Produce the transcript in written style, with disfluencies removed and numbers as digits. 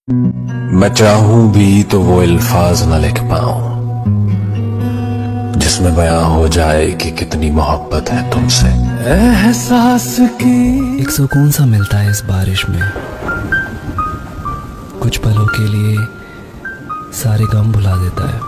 मैं चाहूं भी तो वो अल्फाज न लिख पाऊं जिसमें बयां हो जाए कि कितनी मोहब्बत है तुमसे। एहसास की एक सुकून सा मिलता है इस बारिश में। कुछ पलों के लिए सारे गम भुला देता है।